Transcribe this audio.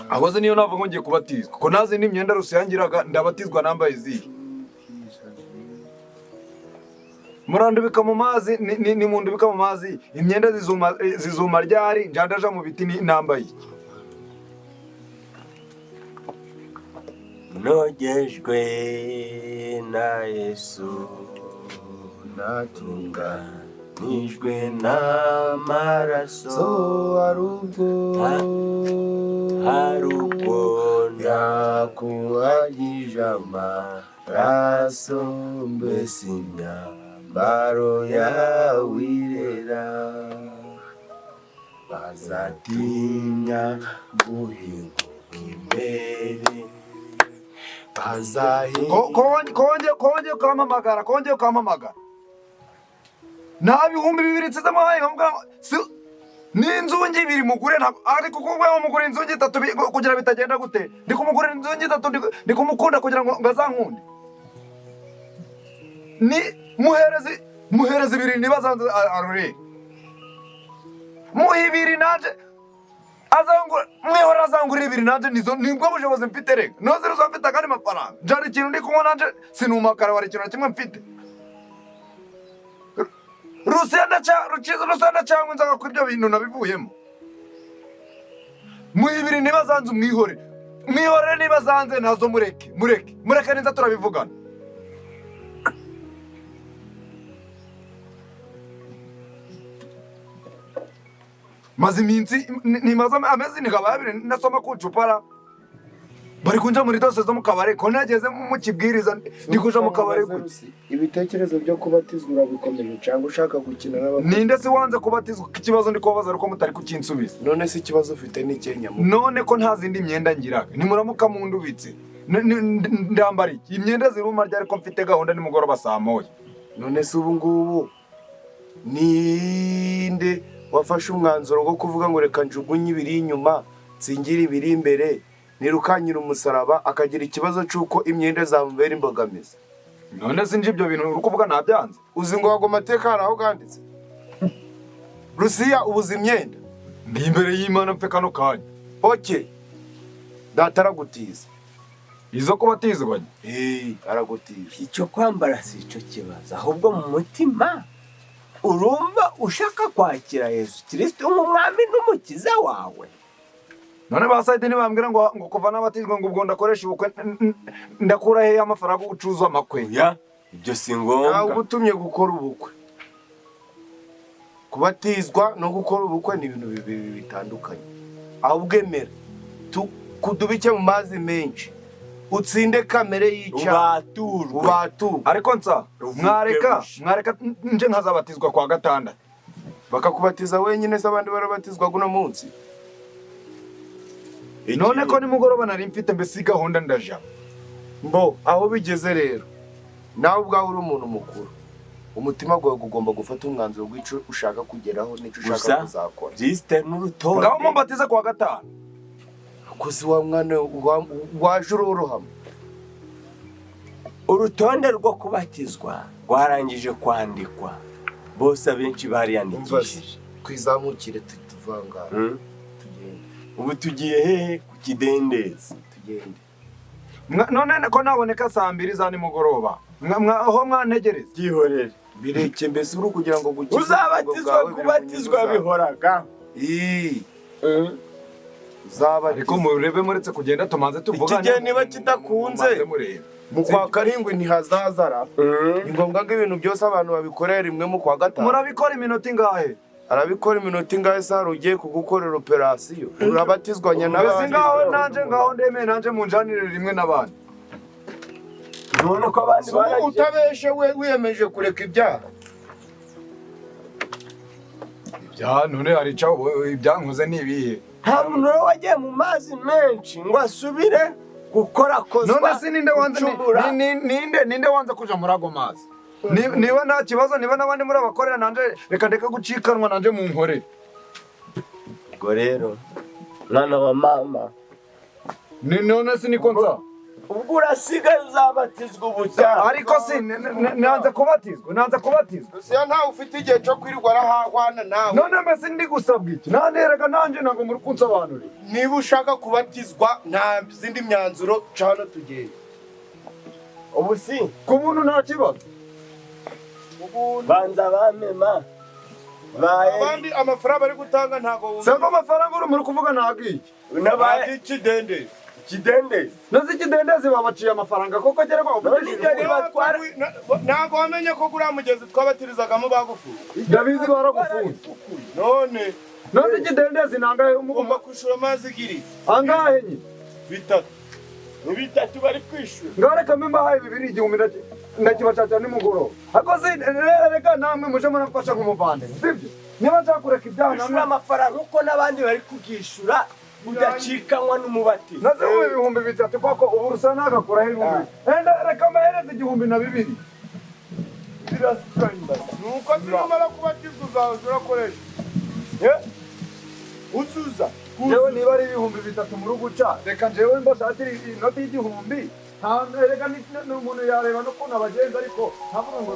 ahoze niyo navuga ngo ngiye kubatizwa ko nazi n'imyenda rusangiraga ndabatizwa nambaye izihe murandubika mu mazi ni mundubika mu mazi imyenda zizuma ryari njandaja mu biti nambaye nogejwe na Yesu natunganijwe n'amaraso hari ubwo nakuhagije amaraso mbese imyambaro yawe irera bazatinya guhinguka imbere konje ukampamagara nta bihumbi 2 nsizemo n'inzungi 2 mugure ariko kuko mugure inzungi 3 kugira bitagenda gute ndi kumugura inzungi 3 ndi kumukunda kugira ngo ngazankunde ni muhereze 2 nibazanze arore muhibiri nanje mwihora azangurira 2 nanje nibwo bushobozi mfite reka noze ruzafite kandi mafaranga jari ikintu ndi kunywa nanje sinumakara wari ikintu kimwe mfite rusenda cyangwa inzaga kuri ibyo bintu nabivuyemo muhibiri nibazanze mwihore nibazanze nazo mureke neza turabivugana maze iminsi nimaze amezi nikaba 2 ndasoma ku cupara bari kunja muri dose zo mu kabare ko nageze mu kibwiriza ndikuja mu kabare gute ibitekerezo byo kubatizwa urabikomeje cyangwa ushaka gukina n'abandi ninde se wanze kubatizwa ikibazo ndi kubaza ariko mutari kukinsubiza none se ikibazo ufite ni Kenya none ko ntazindi myenda ngiraga nimuramuka mundubitse ndambara iki imyenda ziruma ryari ko mfite gahunda nimugoroba saa moya none se ubu ngubu ninde wafashe umwanzuro wo kuvuga ngo reka njugunye ibiri inyuma nsingira ibiri imbere nirukanyira umusaraba akagira ikibazo cyuko imyenda zamubera imbogamizi none sinje ibyo bintu uri kuvuga ntabyanze uzi ngo wago mateka haraho ganditse Rusiya ubuza imyenda ndi imbere y'Imana mfe kano kanya okay dataragutiza izo kubatizwa aragutiza icyo kwambara si cyo kibazo ahubwo mu mutima urumva ushaka kwakira Yesu Kristo nk'umwami n'umukiza wawe none basayide nibambwira ngo kuva n'abatizwa ngo ubwo ndakoresha ubukwe ndakura he amafaranga yo gucuza amakwe ya ibyo si ngombwa ubutumye gukora ubukwe kubatizwa no gukora ubukwe ni ibintu bitandukanye ahubwo emera kudubike mu mazi menshi utsinde kamere y'icyaha ubatura ariko mwareka nje nkazabatizwa kwa gatandatu bakakubatiza wenyine se abandi barabatizwa guno munsi none ko nimugoroba nari mfite mbese gahunda ndaja mbo aho bigeze rero nawe ubwawe uri umuntu mukuru umutima gwawe ugomba gufata umwanzuro w'ico ushaka kugeraho n'icyo ushaka kuzakora Kristo n'urutonde ngaho mumbatiza kwa gatanu kuzi wa mwana waje uruhama urutonde rwo kubatizwa rwarangije kwandikwa bose abenshi bariyandikishije kwizamukire tutuvangara ubu tugiye hehe ku kidendezi tugende none ko naboneka saa 2 za nimugoroba aho mwantegereza gihorere bireke mbese uri kugira ngo gukiza uzabatizwa kubatizwa bihoraga ariko murebe muretse kugenda tumanze tuvugana ikigihe niba kidakunze mu kwa karindwi ntihazazara ni ngombwa ngo ibintu byose abantu babikorera rimwe mu kwa gatanu murabikora iminota ingahe arabikora iminota ingahe sara ugiye kugukorera operasiyo urabatizwanya n'abandi ngaho ndemeye nanje munjanire rimwe n'abandi none ko abandi utabeshe we wiyemeje kureka ibyaha none harica ibyankoze nibihe nta muntu wagiye mu mazi menshi ngo asubire gukora kozwa none si ninde wanze kuja muri ago mazi niba nta kibazo niba n'abandi muri abakorera nanje reka ndeka gucikanwa nanje mu nkore ubwo rero mwana wa mama none si niko ubwo urasigaye uzabatizwa ubutaha. ariko si nanze kubatizwa siya ntawe ufite igihe cyo kwirirwa arahahwana nawe. none mbese ndi gusabwa iki nanterega nanjye ntabwo muri kunsobanurira. Niba ushaka kubatizwa nta zindi myanzuro cana tugenda. Ubu si ku buntu nta kibazo. banza bamema Abandi amafaranga bari gutanga ntago wumva. sako amafaranga uri muri kuvuga ntabwiki nabaye Ikidende. kidende nazi ikidendezi babaciye amafaranga koko gere kwa Ntago wamenye ko guriya mugezi twabatirizagamo bagufuye. ndabizi baragufunze None nazi ikidendezi nangahe ugomba kwishura amazi giri angahe nyine bitatu. bitatu bari kwishura. ngareka mba haye 2,000 ndakibacaca nimugoroba akoze reka namwe muje murafasha nk'umuvande sibyo niba nzakureka ibyaha Ushura namwe amafaranga uko n'abandi bari kugishura udacikanwa n'umubatizo. naze wowe 3,000 kwako ubu rusa nagakuraho 1,000 enda reka mahereze 2,200 Nuko sinumara kubatizwa uzaza urakoresha. Utuza. jewe niba ari 3,000 mu rugo ca reka jewe mbashakira inoti y'1,000 nta reka n'umuntu yareba no kuna abagenzi ariko ntavuga ngo